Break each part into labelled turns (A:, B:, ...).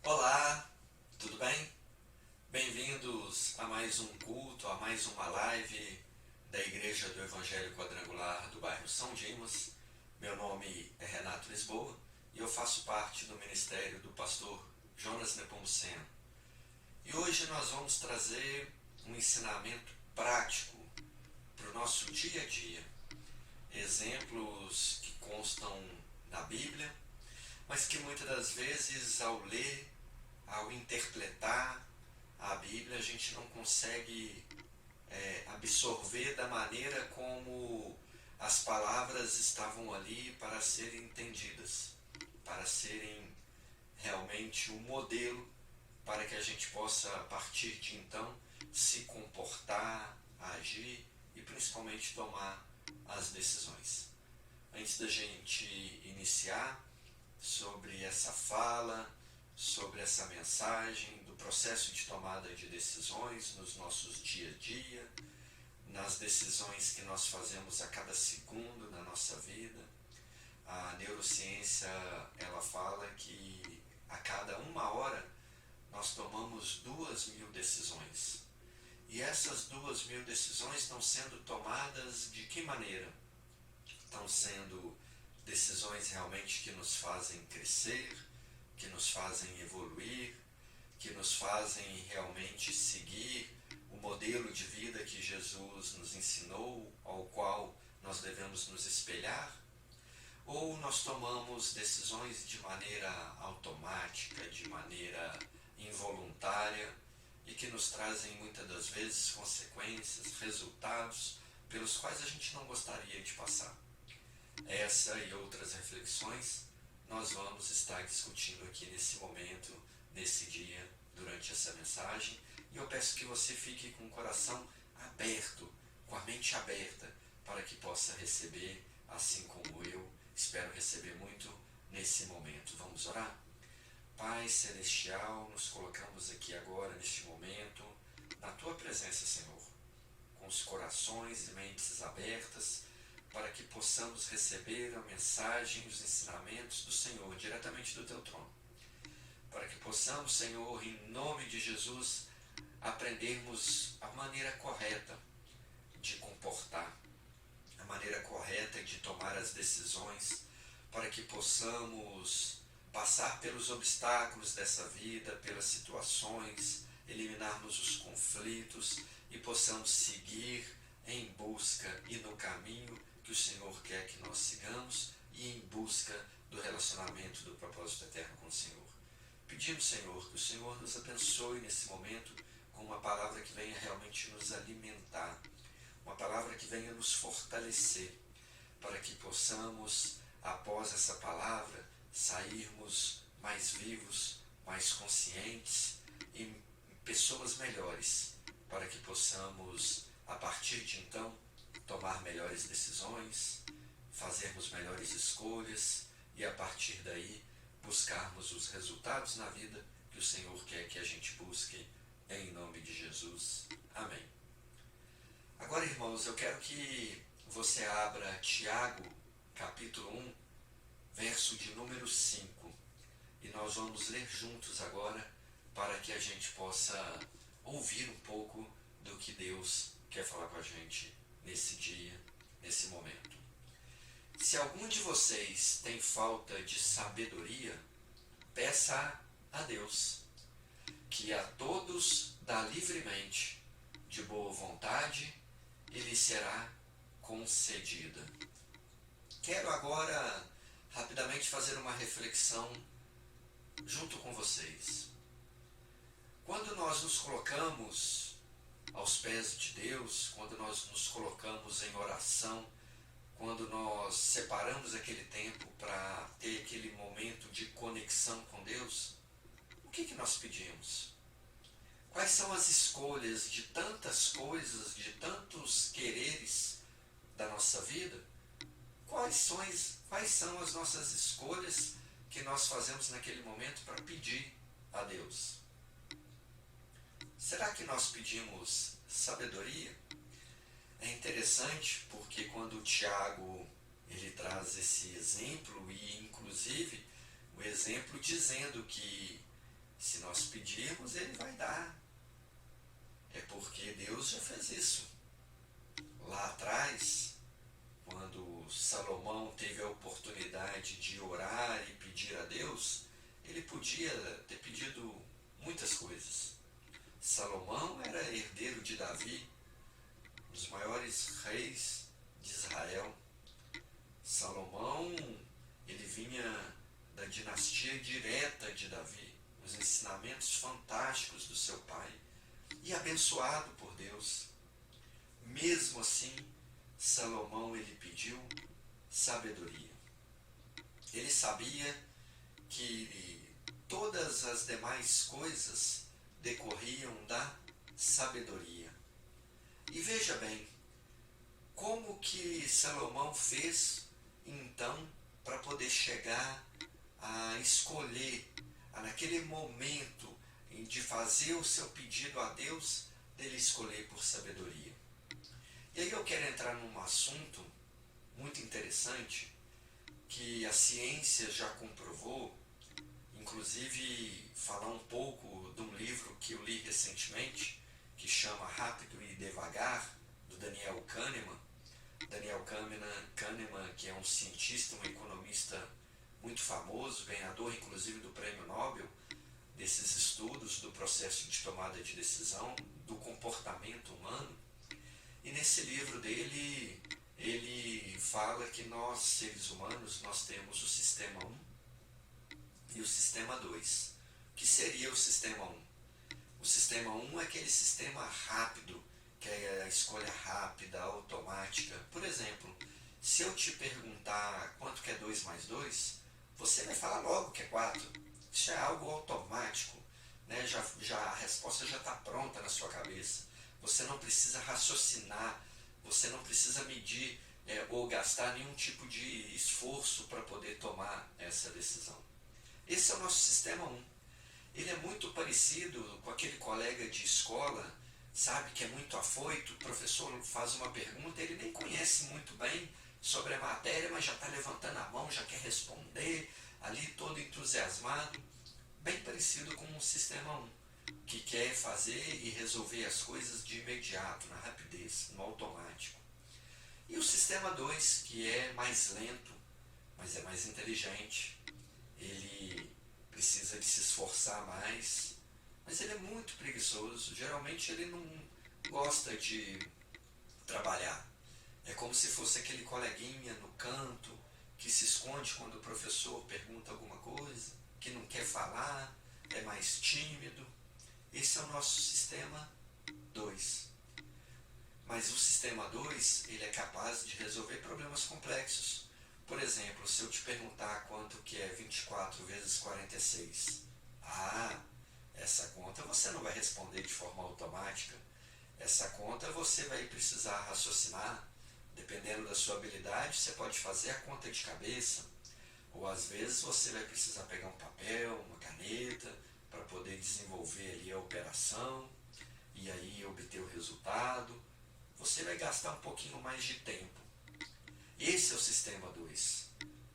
A: Olá, tudo bem? Bem-vindos a mais um culto, a mais uma live da Igreja do Evangelho Quadrangular do bairro São Dimas. Meu nome é Renato Lisboa e eu faço parte do ministério do pastor Jonas Nepomuceno. E hoje nós vamos trazer um ensinamento prático para o nosso dia a dia. Exemplos que constam na Bíblia, mas que muitas das vezes ao ler, ao interpretar a Bíblia, a gente não consegue absorver da maneira como as palavras estavam ali para serem entendidas, para serem realmente um modelo para que a gente possa, a partir de então, se comportar, agir e principalmente tomar as decisões. Antes da gente iniciar sobre essa fala, sobre essa mensagem, do processo de tomada de decisões nos nossos dia a dia, nas decisões que nós fazemos a cada segundo na nossa vida. A neurociência, ela fala que a cada 1 hora nós tomamos 2.000 decisões. E essas 2.000 decisões estão sendo tomadas de que maneira? Estão sendo decisões realmente que nos fazem crescer, que nos fazem evoluir, que nos fazem realmente seguir o modelo de vida que Jesus nos ensinou, ao qual nós devemos nos espelhar? Ou nós tomamos decisões de maneira automática, de maneira involuntária e que nos trazem muitas das vezes consequências, resultados pelos quais a gente não gostaria de passar? Essa e outras reflexões nós vamos estar discutindo aqui nesse momento, nesse dia, durante essa mensagem. E eu peço que você fique com o coração aberto, com a mente aberta, para que possa receber, assim como eu espero receber muito nesse momento. Vamos orar? Pai Celestial, nos colocamos aqui agora, neste momento, na Tua presença, Senhor, com os corações e mentes abertas, para que possamos receber a mensagem, os ensinamentos do Senhor, diretamente do Teu trono. Para que possamos, Senhor, em nome de Jesus, aprendermos a maneira correta de comportar, a maneira correta de tomar as decisões, para que possamos passar pelos obstáculos dessa vida, pelas situações, eliminarmos os conflitos e possamos seguir em busca e no caminho que o Senhor quer que nós sigamos e em busca do relacionamento do propósito eterno com o Senhor. Pedimos, Senhor, que o Senhor nos abençoe nesse momento com uma palavra que venha realmente nos alimentar, uma palavra que venha nos fortalecer, para que possamos, após essa palavra, sairmos mais vivos, mais conscientes e pessoas melhores, para que possamos, a partir de então, tomar melhores decisões, fazermos melhores escolhas e, a partir daí, buscarmos os resultados na vida que o Senhor quer que a gente busque, em nome de Jesus. Amém. Agora, irmãos, eu quero que você abra Tiago, capítulo 1, verso de número 5. E nós vamos ler juntos agora, para que a gente possa ouvir um pouco do que Deus quer falar com a gente nesse dia, nesse momento. Se algum de vocês tem falta de sabedoria, peça a Deus, que a todos dá livremente, de boa vontade, e lhe será concedida. Quero agora rapidamente fazer uma reflexão junto com vocês. Quando nós nos colocamos aos pés de Deus, quando nós nos colocamos em oração, quando nós separamos aquele tempo para ter aquele momento de conexão com Deus, o que nós pedimos? Quais são as escolhas de tantas coisas, de tantos quereres da nossa vida? Quais são as nossas escolhas que nós fazemos naquele momento para pedir a Deus? Será que nós pedimos sabedoria? É interessante porque quando o Tiago ele traz esse exemplo, e inclusive o exemplo dizendo que nós pedirmos, Ele vai dar. É porque Deus já fez isso. Lá atrás, quando Salomão teve a oportunidade de orar e pedir a Deus, ele podia ter pedido muitas coisas. Salomão era herdeiro de Davi, um dos maiores reis de Israel. Salomão, ele vinha da dinastia direta de Davi, os ensinamentos fantásticos do seu pai, e abençoado por Deus. Mesmo assim, Salomão ele pediu sabedoria. Ele sabia que todas as demais coisas decorriam da sabedoria. E veja bem, como que Salomão fez então para poder chegar a escolher, naquele momento de fazer o seu pedido a Deus, dele escolher por sabedoria. E aí eu quero entrar num assunto muito interessante que a ciência já comprovou, inclusive falar um pouco de um livro que eu li recentemente, que chama Rápido e Devagar, do Daniel Kahneman. Daniel Kahneman, que é um cientista, um economista muito famoso, ganhador inclusive do Prêmio Nobel, desses estudos do processo de tomada de decisão, do comportamento humano. E nesse livro dele, ele fala que nós, seres humanos, nós temos o sistema 1 e o sistema 2. O que seria o sistema 1? O sistema 1 é aquele sistema rápido, que é a escolha rápida, automática. Por exemplo, se eu te perguntar quanto que é 2 mais 2, você vai falar logo que é 4. Isso é algo automático, né? A resposta já está pronta na sua cabeça. Você não precisa raciocinar, você não precisa medir ou gastar nenhum tipo de esforço para poder tomar essa decisão. Esse é o nosso sistema 1. Ele é muito parecido com aquele colega de escola, sabe, que é muito afoito, o professor faz uma pergunta, ele nem conhece muito bem sobre a matéria, mas já está levantando a mão, já quer responder, ali todo entusiasmado, bem parecido com o sistema 1, que quer fazer e resolver as coisas de imediato, na rapidez, no automático. E o sistema 2, que é mais lento, mas é mais inteligente, ele precisa de se esforçar mais, mas ele é muito preguiçoso, geralmente ele não gosta de trabalhar. É como se fosse aquele coleguinha no canto, que se esconde quando o professor pergunta alguma coisa, que não quer falar, é mais tímido. Esse é o nosso sistema 2. Mas o sistema 2, ele é capaz de resolver problemas complexos. Por exemplo, se eu te perguntar quanto que é 24 vezes 46, essa conta você não vai responder de forma automática. Essa conta você vai precisar raciocinar. Dependendo da sua habilidade, você pode fazer a conta de cabeça, ou às vezes você vai precisar pegar um papel, uma caneta, para poder desenvolver ali a operação e aí obter o resultado. Você vai gastar um pouquinho mais de tempo. Esse é o sistema 2.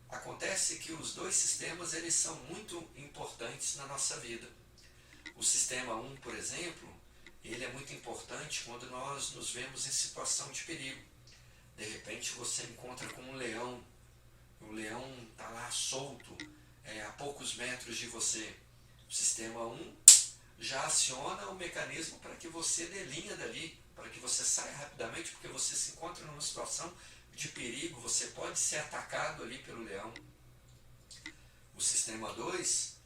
A: Acontece que os dois sistemas eles são muito importantes na nossa vida. O sistema 1, por exemplo, ele é muito importante quando nós nos vemos em situação de perigo. De repente você encontra com um leão, o leão está lá solto, a poucos metros de você. O sistema 1 já aciona o mecanismo para que você dê linha dali, para que você saia rapidamente, porque você se encontra numa situação de perigo, você pode ser atacado ali pelo leão. O sistema 2,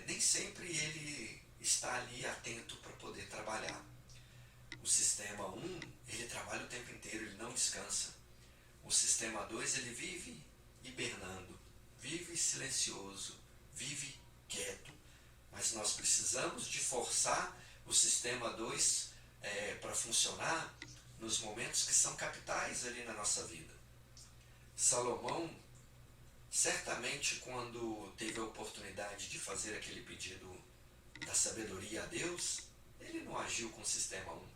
A: nem sempre ele está ali atento para poder trabalhar. O sistema 1, ele trabalha o tempo inteiro, ele não descansa. O sistema 2, ele vive hibernando, vive silencioso, vive quieto. Mas nós precisamos de forçar o sistema 2 para funcionar nos momentos que são capitais ali na nossa vida. Salomão, certamente quando teve a oportunidade de fazer aquele pedido da sabedoria a Deus, ele não agiu com o sistema 1.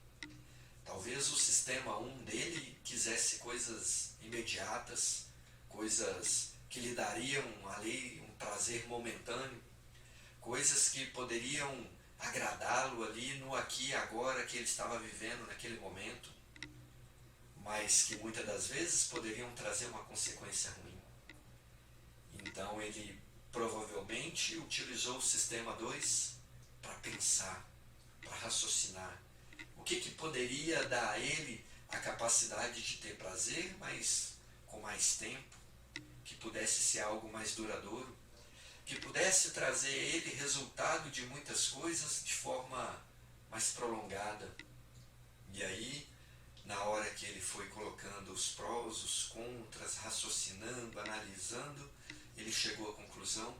A: Talvez o sistema 1 dele quisesse coisas imediatas, coisas que lhe dariam ali um prazer momentâneo. coisas que poderiam agradá-lo ali no aqui e agora que ele estava vivendo naquele momento, mas que muitas das vezes poderiam trazer uma consequência ruim. Então ele provavelmente utilizou o sistema 2 para pensar, para raciocinar. O que poderia dar a ele a capacidade de ter prazer, mas com mais tempo, que pudesse ser algo mais duradouro, que pudesse trazer a ele resultado de muitas coisas de forma mais prolongada. E aí, na hora que ele foi colocando os prós, os contras, raciocinando, analisando, ele chegou à conclusão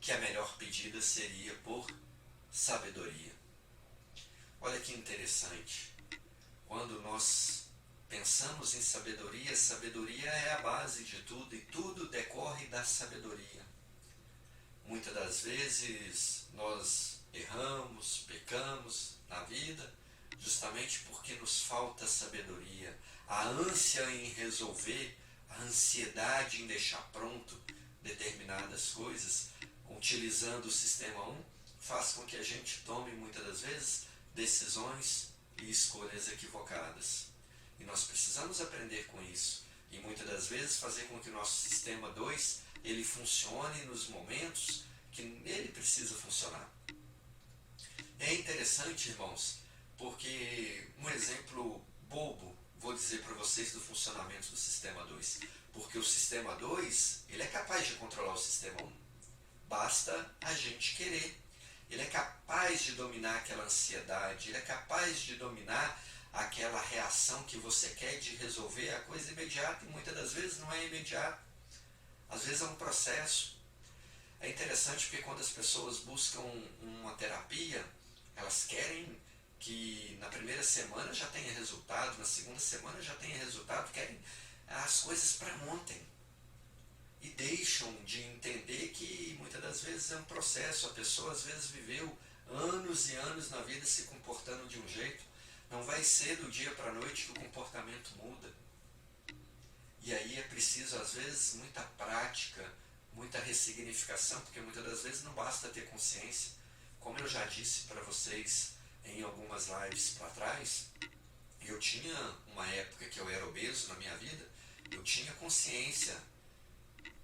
A: que a melhor pedida seria por sabedoria. Olha que interessante. Quando nós pensamos em sabedoria, sabedoria é a base de tudo e tudo decorre da sabedoria. Muitas das vezes nós erramos, pecamos na vida, justamente porque nos falta sabedoria. A ânsia em resolver, a ansiedade em deixar pronto determinadas coisas, utilizando o sistema 1, faz com que a gente tome muitas das vezes decisões e escolhas equivocadas. E nós precisamos aprender com isso. E muitas das vezes fazer com que o nosso sistema 2 ele funcione nos momentos que ele precisa funcionar. É interessante, irmãos, porque um exemplo bobo, vou dizer para vocês, do funcionamento do sistema 2. Porque o sistema 2, ele é capaz de controlar o sistema 1. Basta a gente querer. Ele é capaz de dominar aquela ansiedade, ele é capaz de dominar aquela reação que você quer de resolver a coisa imediata, e muitas das vezes não é imediato. Às vezes é um processo. É interessante porque quando as pessoas buscam uma terapia, elas querem que na primeira semana já tenha resultado, na segunda semana já tenha resultado, querem as coisas para ontem. E deixam de entender que muitas das vezes é um processo. A pessoa às vezes viveu anos e anos na vida se comportando de um jeito. Não vai ser do dia para a noite que o comportamento muda. E aí é preciso às vezes muita prática, muita ressignificação, porque muitas das vezes não basta ter consciência. Como eu já disse para vocês em algumas lives para trás, eu tinha uma época que eu era obeso na minha vida, eu tinha consciência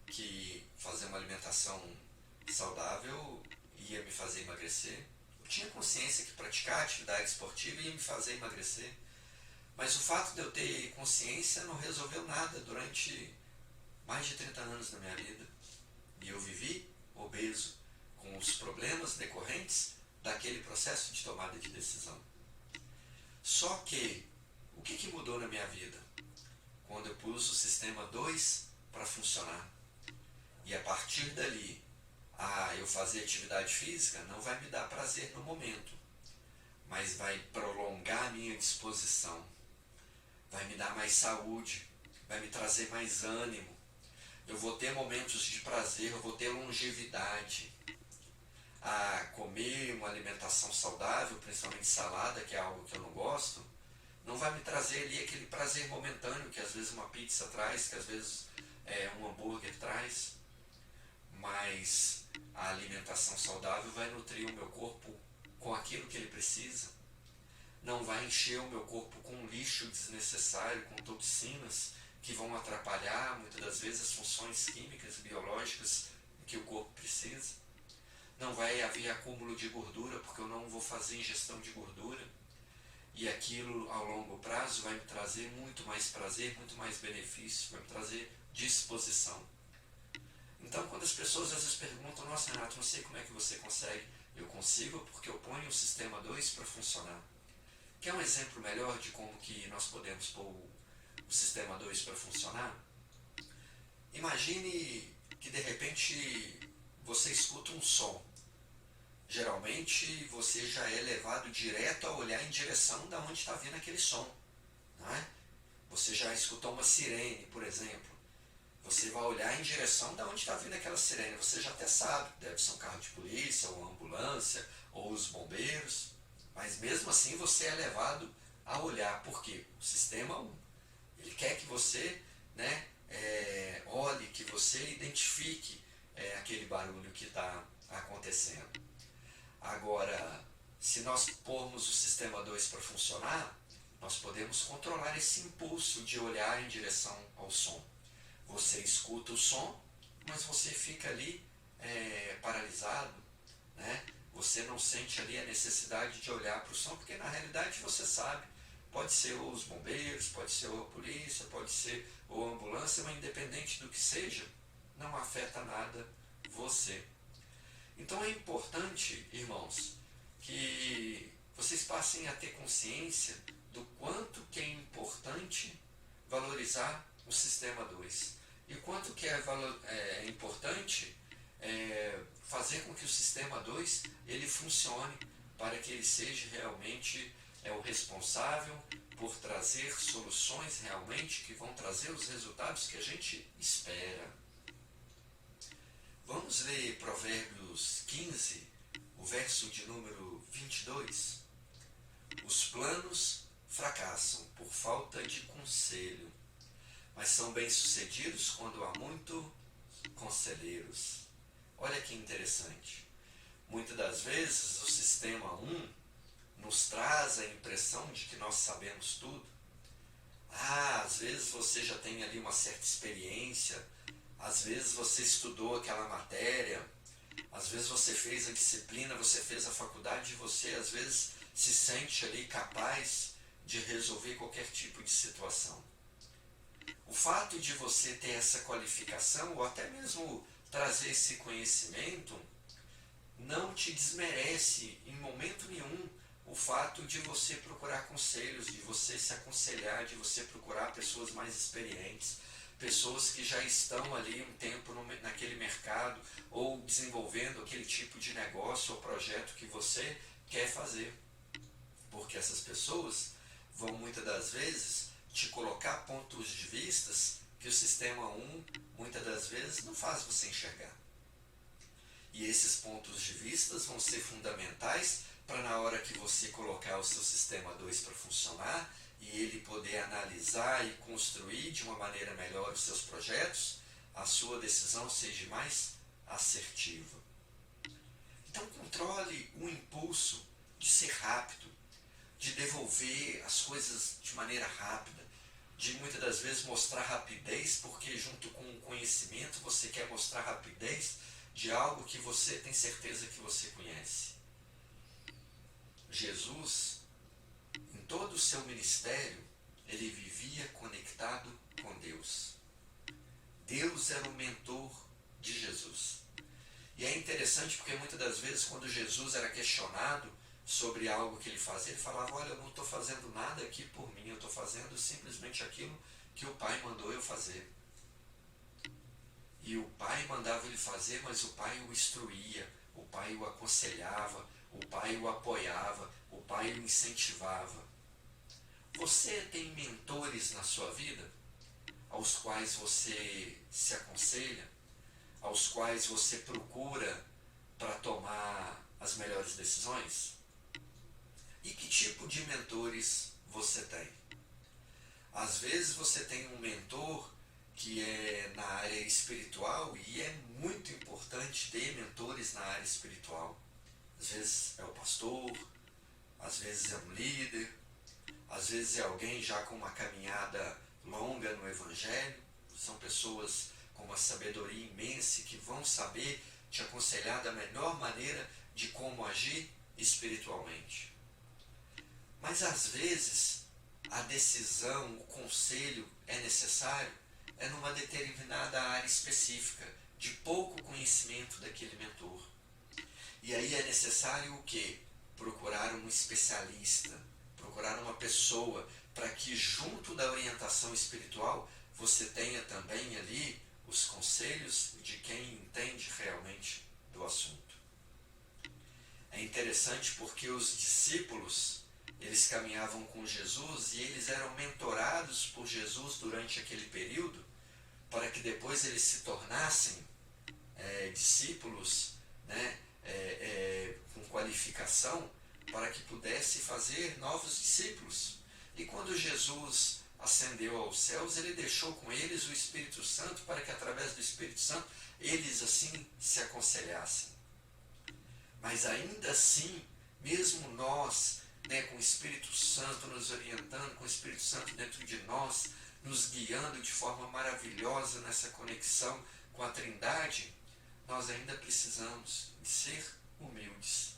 A: que fazer uma alimentação saudável ia me fazer emagrecer. Eu tinha consciência que praticar atividade esportiva ia me fazer emagrecer. Mas o fato de eu ter consciência não resolveu nada durante mais de 30 anos da minha vida. E eu vivi obeso, com os problemas decorrentes daquele processo de tomada de decisão. Só que, o que mudou na minha vida? Quando eu pus o sistema 2 para funcionar. E a partir dali, eu fazer atividade física não vai me dar prazer no momento, mas vai prolongar a minha disposição, vai me dar mais saúde, vai me trazer mais ânimo, eu vou ter momentos de prazer, eu vou ter longevidade. Comer uma alimentação saudável, principalmente salada, que é algo que eu não gosto, não vai me trazer ali aquele prazer momentâneo que às vezes uma pizza traz, que às vezes um hambúrguer traz. Mas a alimentação saudável vai nutrir o meu corpo com aquilo que ele precisa. Não vai encher o meu corpo com lixo desnecessário, com toxinas que vão atrapalhar muitas das vezes as funções químicas e biológicas que o corpo precisa. Não vai haver acúmulo de gordura, porque eu não vou fazer ingestão de gordura. E aquilo ao longo prazo vai me trazer muito mais prazer, muito mais benefício, vai me trazer disposição. Então, quando as pessoas às vezes perguntam, nossa, Renato, não sei como é que você consegue. Eu consigo porque eu ponho o sistema 2 para funcionar. Quer um exemplo melhor de como que nós podemos pôr o sistema 2 para funcionar? Imagine que de repente você escuta um som. Geralmente você já é levado direto a olhar em direção da onde está vindo aquele som. Não é? Você já escutou uma sirene, por exemplo. Você vai olhar em direção da onde está vindo aquela sirene. Você já até sabe, deve ser um carro de polícia, ou uma ambulância, ou os bombeiros. Mas mesmo assim você é levado a olhar. Por quê? O sistema 1. Ele quer que você olhe, que você identifique aquele barulho que está acontecendo. se nós pormos o sistema 2 para funcionar, nós podemos controlar esse impulso de olhar em direção ao som. Você escuta o som, mas você fica ali paralisado, né? Você não sente ali a necessidade de olhar para o som, porque na realidade você sabe, pode ser ou os bombeiros, pode ser ou a polícia, pode ser ou a ambulância, mas independente do que seja, não afeta nada você. Então é importante, irmãos, que vocês passem a ter consciência do quanto que é importante valorizar o sistema 2 e o quanto que é importante fazer com que o sistema 2 ele funcione para que ele seja realmente o responsável por trazer soluções realmente que vão trazer os resultados que a gente espera. Vamos ler Provérbios 15, o verso de número 22. Os planos fracassam por falta de conselho, mas são bem-sucedidos quando há muito conselheiros. Olha que interessante. Muitas das vezes o sistema 1 nos traz a impressão de que nós sabemos tudo. Às vezes você já tem ali uma certa experiência, às vezes você estudou aquela matéria, às vezes você fez a disciplina, você fez a faculdade e você às vezes se sente ali capaz de resolver qualquer tipo de situação. O fato de você ter essa qualificação ou até mesmo trazer esse conhecimento não te desmerece em momento nenhum o fato de você procurar conselhos, de você se aconselhar, de você procurar pessoas mais experientes, pessoas que já estão ali um tempo naquele mercado ou desenvolvendo aquele tipo de negócio ou projeto que você quer fazer. Porque essas pessoas vão muitas das vezes te colocar pontos de vistas que o sistema 1 muitas das vezes não faz você enxergar. E esses pontos de vistas vão ser fundamentais para na hora que você colocar o seu sistema 2 para funcionar e ele poder analisar e construir de uma maneira melhor os seus projetos, a sua decisão seja mais assertiva. Então controle o impulso de ser rápido, de devolver as coisas de maneira rápida, de muitas das vezes mostrar rapidez, porque junto com o conhecimento você quer mostrar rapidez de algo que você tem certeza que você conhece. Jesus, em todo o seu ministério, ele vivia conectado com Deus. Deus era o mentor de Jesus. E é interessante porque muitas das vezes quando Jesus era questionado sobre algo que ele fazia, ele falava, olha, eu não estou fazendo nada aqui por mim, eu estou fazendo simplesmente aquilo que o Pai mandou eu fazer. E o Pai mandava ele fazer, mas o Pai o instruía, o Pai o aconselhava, o Pai o apoiava, o Pai o incentivava. Você tem mentores na sua vida, aos quais você se aconselha, aos quais você procura para tomar as melhores decisões? E que tipo de mentores você tem? Às vezes você tem um mentor que é na área espiritual e é muito importante ter mentores na área espiritual. Às vezes é o pastor, às vezes é um líder, às vezes é alguém já com uma caminhada longa no Evangelho. São pessoas com uma sabedoria imensa que vão saber te aconselhar da melhor maneira de como agir espiritualmente. Mas às vezes a decisão, o conselho é necessário, é numa determinada área específica, de pouco conhecimento daquele mentor. E aí é necessário o quê? Procurar um especialista, procurar uma pessoa, para que junto da orientação espiritual você tenha também ali os conselhos de quem entende realmente do assunto. É interessante porque os discípulos, eles caminhavam com Jesus e eles eram mentorados por Jesus durante aquele período, para que depois eles se tornassem discípulos, né, com qualificação, para que pudesse fazer novos discípulos. E quando Jesus ascendeu aos céus, ele deixou com eles o Espírito Santo, para que através do Espírito Santo eles assim se aconselhassem. Mas ainda assim mesmo nós, né, com o Espírito Santo nos orientando, com o Espírito Santo dentro de nós, nos guiando de forma maravilhosa nessa conexão com a Trindade, nós ainda precisamos de ser humildes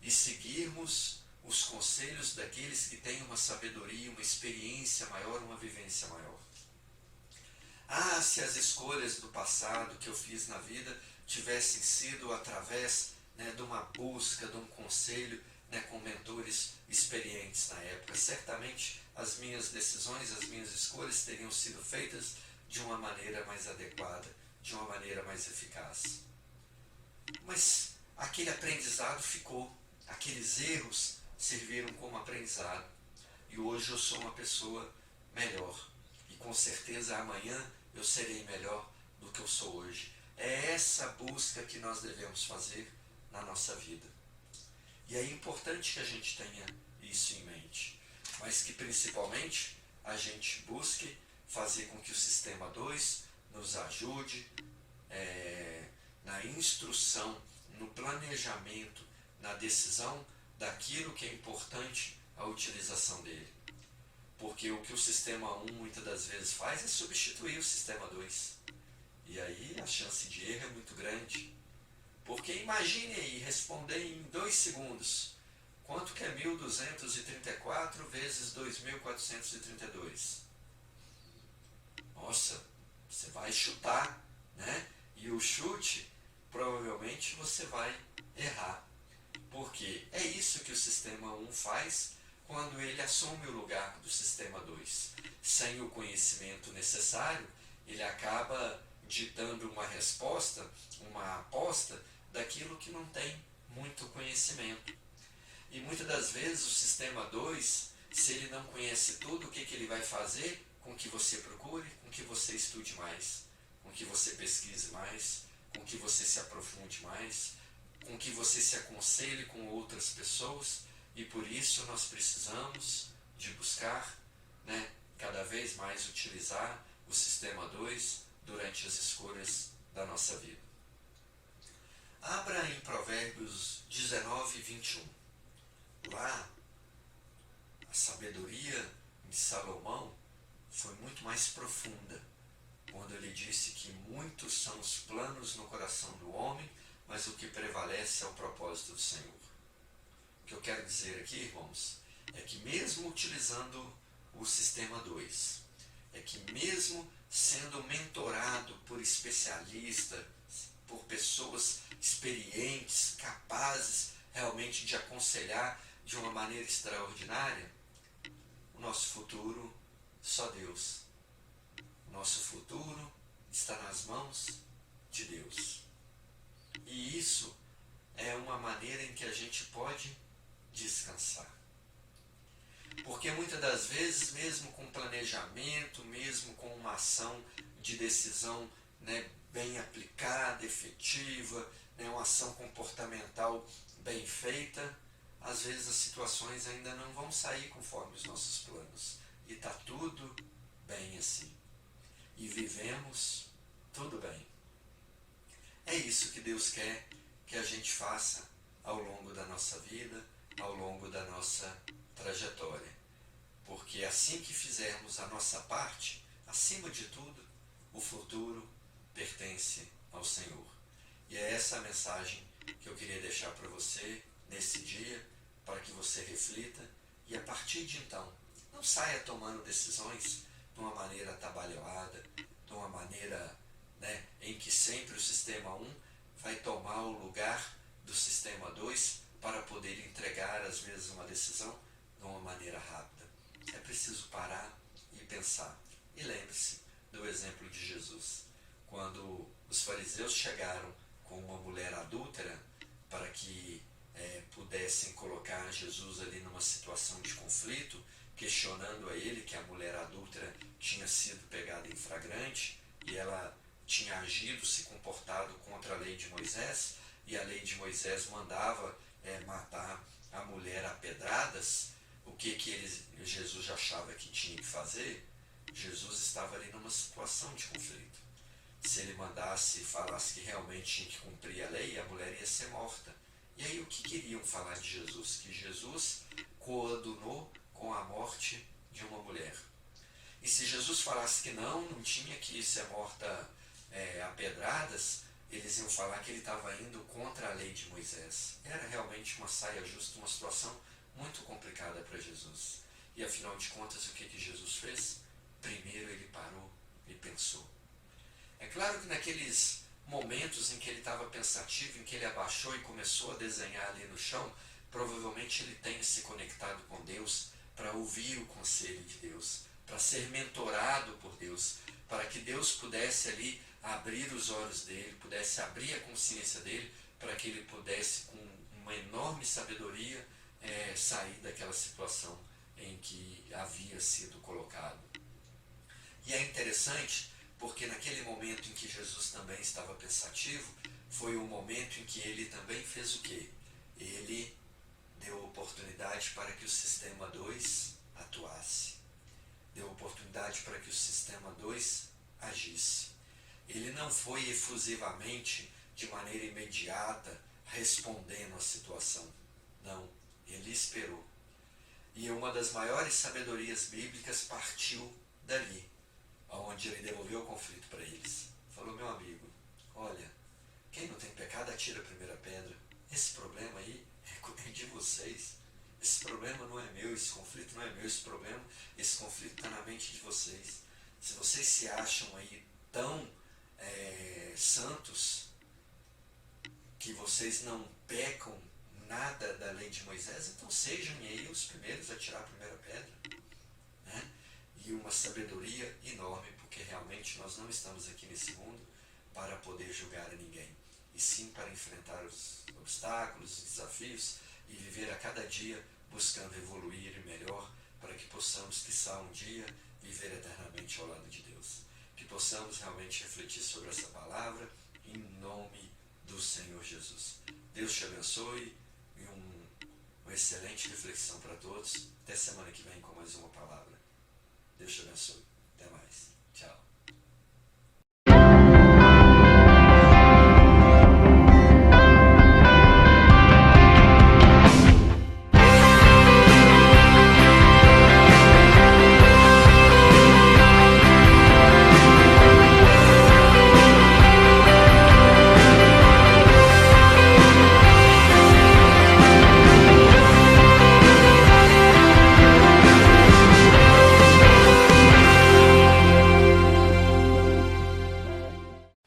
A: e seguirmos os conselhos daqueles que têm uma sabedoria, uma experiência maior, uma vivência maior. Ah, se as escolhas do passado que eu fiz na vida tivessem sido através, né, de uma busca, de um conselho, né, com mentores experientes na época, certamente as minhas decisões, as minhas escolhas teriam sido feitas de uma maneira mais adequada, de uma maneira mais eficaz. Mas aquele aprendizado ficou, aqueles erros serviram como aprendizado. E hoje eu sou uma pessoa melhor. E com certeza amanhã eu serei melhor do que eu sou hoje. É essa busca que nós devemos fazer na nossa vida. E é importante que a gente tenha isso em mente. Mas que principalmente a gente busque fazer com que o Sistema 2 nos ajude na instrução, no planejamento, na decisão daquilo que é importante a utilização dele. Porque o que o Sistema 1 muitas das vezes faz é substituir o Sistema 2. E aí a chance de erro é muito grande. Porque imagine aí, responder em 2 segundos. Quanto que é 1234 vezes 2432? Nossa, você vai chutar, né? E o chute, provavelmente você vai errar. Porque é isso que o Sistema 1 faz quando ele assume o lugar do Sistema 2. Sem o conhecimento necessário, ele acaba ditando uma resposta, uma aposta daquilo que não tem muito conhecimento. E muitas das vezes o Sistema 2, se ele não conhece tudo, o que ele vai fazer? Com que você procure, com que você estude mais, com que você pesquise mais, com que você se aprofunde mais, com que você se aconselhe com outras pessoas. E por isso nós precisamos de buscar, né, cada vez mais utilizar o Sistema 2 durante as escolhas da nossa vida. Abra em Provérbios 19, 21. Lá, a sabedoria de Salomão foi muito mais profunda, quando ele disse que muitos são os planos no coração do homem, mas o que prevalece é o propósito do Senhor. O que eu quero dizer aqui, irmãos, é que mesmo utilizando o Sistema 2, é que mesmo sendo mentorado por especialistas, por pessoas experientes, capazes realmente de aconselhar de uma maneira extraordinária, o nosso futuro, só Deus. O nosso futuro está nas mãos de Deus. E isso é uma maneira em que a gente pode descansar. Porque muitas das vezes, mesmo com planejamento, mesmo com uma ação de decisão, né, bem aplicada, efetiva, né, uma ação comportamental bem feita, às vezes as situações ainda não vão sair conforme os nossos planos. E está tudo bem assim. E vivemos tudo bem. É isso que Deus quer que a gente faça ao longo da nossa vida, ao longo da nossa trajetória. Porque assim que fizermos a nossa parte, acima de tudo, o futuro pertence ao Senhor. E é essa a mensagem que eu queria deixar para você nesse dia, para que você reflita e a partir de então, não saia tomando decisões de uma maneira atabalhoada, de uma maneira, né, em que sempre o Sistema 1 vai tomar o lugar do Sistema 2 para poder entregar, às vezes, uma decisão de uma maneira rápida. É preciso parar e pensar. E lembre-se do exemplo de Jesus. Quando os fariseus chegaram com uma mulher adúltera para que pudessem colocar Jesus ali numa situação de conflito, questionando a ele que a mulher adúltera tinha sido pegada em flagrante e ela tinha agido, se comportado contra a lei de Moisés, e a lei de Moisés mandava matar a mulher a pedradas. O que Jesus já achava que tinha que fazer? Jesus estava ali numa situação de conflito. Se ele mandasse e falasse que realmente tinha que cumprir a lei, a mulher ia ser morta. E aí o que queriam falar de Jesus? Que Jesus coadunou com a morte de uma mulher. E se Jesus falasse que não tinha que ser morta a pedradas, eles iam falar que ele estava indo contra a lei de Moisés. Era realmente uma saia justa, uma situação muito complicada para Jesus. E afinal de contas, o que Jesus fez? Primeiro ele parou e pensou. É claro que naqueles momentos em que ele estava pensativo, em que ele abaixou e começou a desenhar ali no chão, provavelmente ele tenha se conectado com Deus para ouvir o conselho de Deus, para ser mentorado por Deus, para que Deus pudesse ali abrir os olhos dele, pudesse abrir a consciência dele, para que ele pudesse, com uma enorme sabedoria, sair daquela situação em que havia sido colocado. E é interessante porque naquele momento em que Jesus também estava pensativo, foi o momento em que ele também fez o quê? Ele deu oportunidade para que o sistema 2 atuasse. Deu oportunidade para que o sistema 2 agisse. Ele não foi efusivamente, de maneira imediata, respondendo à situação. Não, ele esperou. E uma das maiores sabedorias bíblicas partiu dali, onde ele devolveu o conflito para eles. Falou: meu amigo, olha, quem não tem pecado atira a primeira pedra. Esse problema aí é de vocês. Esse problema não é meu, esse conflito não é meu, esse conflito está na mente de vocês. Se vocês se acham aí tão santos, que vocês não pecam nada da lei de Moisés, então sejam aí os primeiros a tirar a primeira pedra. Né? E uma sabedoria enorme, porque realmente nós não estamos aqui nesse mundo para poder julgar a ninguém, e sim para enfrentar os obstáculos, os desafios e viver a cada dia buscando evoluir e melhor, para que possamos, quiçá um dia, viver eternamente ao lado de Deus. Que possamos realmente refletir sobre essa palavra em nome do Senhor Jesus. Deus te abençoe e uma excelente reflexão para todos. Até semana que vem com mais uma palavra. Deus te abençoe. Até mais. Tchau.